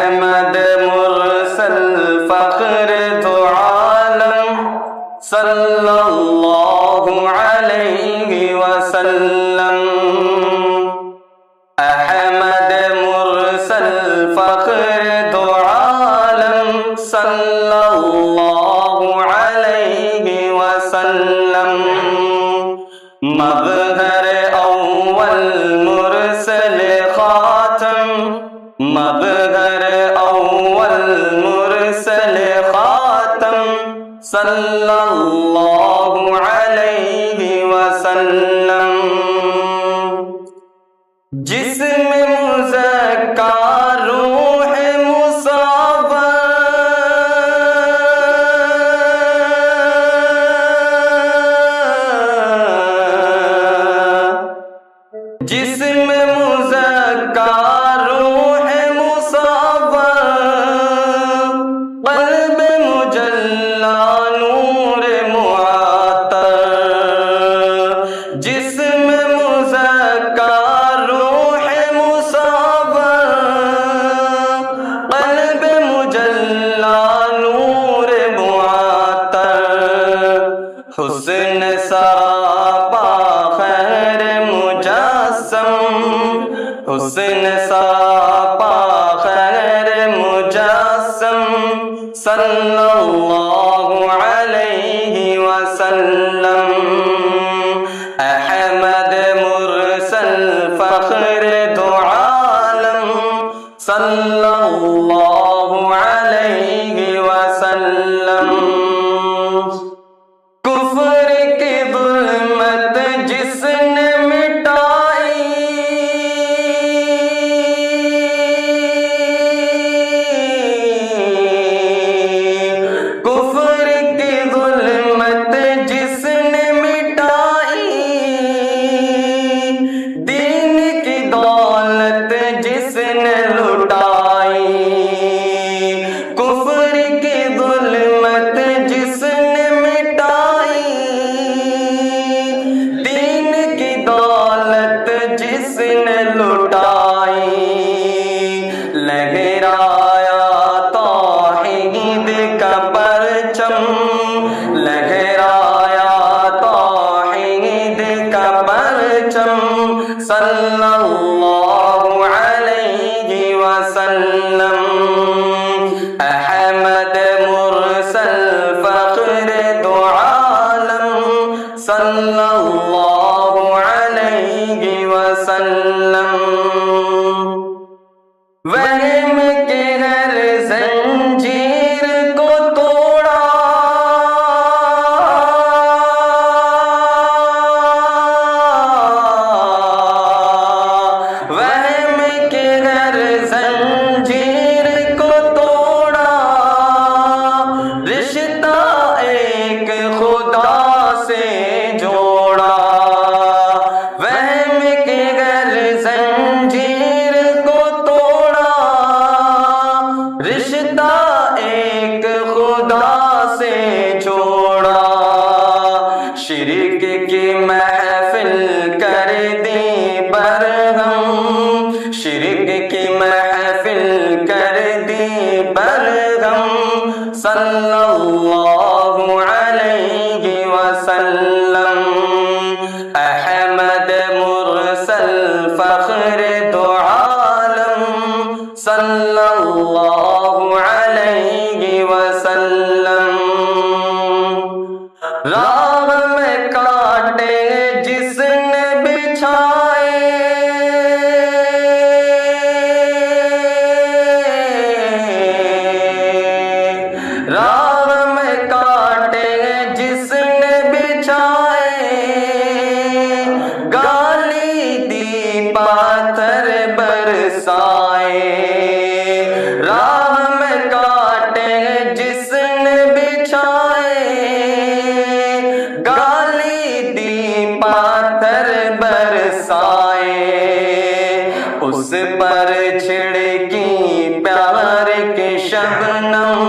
अहमद मुरसल फख्र दो आलम सल्लल्लाहु अलैहि वसल्लम। अहमद मुरसल फख्र दो आलम सल्लल्लाहु अलैहि वसल्लम। मबहर अव्वल मुरसल खातम, मबहर अव्वल मुरसल खातम सल्लल्लाहु अलैहि वसल्लम। जिस्म मुज़क्का रूह मुसव्वर, जिस्म मुज़क्का रूह मुसव्वर, क़ल्ब मुजल्ला नूर मुअत्तर। जिस्म मुज़क्का रूह मुसव्वर, क़ल्ब मुजल्ला नूर मुअत्तर। हुस्न सरापा खैर मुजस्सम, हुस्न सरापा खैर मुजस्सम सल्लल्लाहु अलैहि वसल्लम। अहमद मुरसल फख्र दो आलम सल्लल्लाहु अलैहि वसल्लम। कुफ्र की ज़ुल्मत जिसने मिटाई, कुफ्र की ज़ुल्मत जिसने मिटाई, दीन की दौलत जिसने लुटाई। कुफ्र की ज़ुल्मत जिसने मिटाई, दीन की दौलत जिसने लुटाई। लहराया तौहीद का परचम, लहराया तौहीद का परचम सल्लल्लाहु अलैहि वसल्लम। अहमद मुरसल फख्र दो आलम सल्लल्लाहु अलैहि वसल्लम। वहम के हर जंजीर को तोड़ा, वहम के हर जंजीर को तोड़ा। रिश्ता एक खुदा से जोड़ा, वहम के हर जंजीर को तोड़ा। रिश्ता एक खुदा से जोड़ा। शिरक की महफिल कर दी बरहम, शिरक की महफिल कर दी बरहम सल्लल्लाहु अलैहि वसल्लम। अहमद मुरसल फख्र दो आलम सल्लल्लाहु अलैहि वसल्लम। राह में कांटे जिसने बिछाए, राह में कांटे जिसने बिछाए। गाली दी पाथर बरसाए, राह में कांटे जिसने बिछाए। गाली दी पाथर बरसाए। उस पर छिड़की प्यार के शबनम,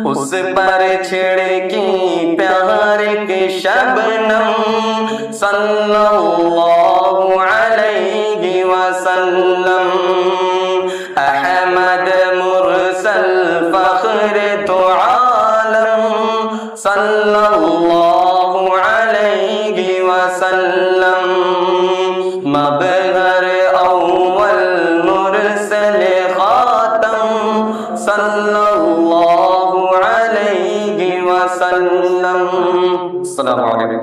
उस पर छिड़की प्यार के शबनम सल्लल्लाहु अलैहि वसल्लम। अहमद अहमद मुरसल फख्र तो आलम सल्लल्लाहु अलैहि वसल्लम मबगर अव्वल मुरसल खातम सल्लल्लाहु अलैहि वसल्लम। अस्सलामु अलैकुम।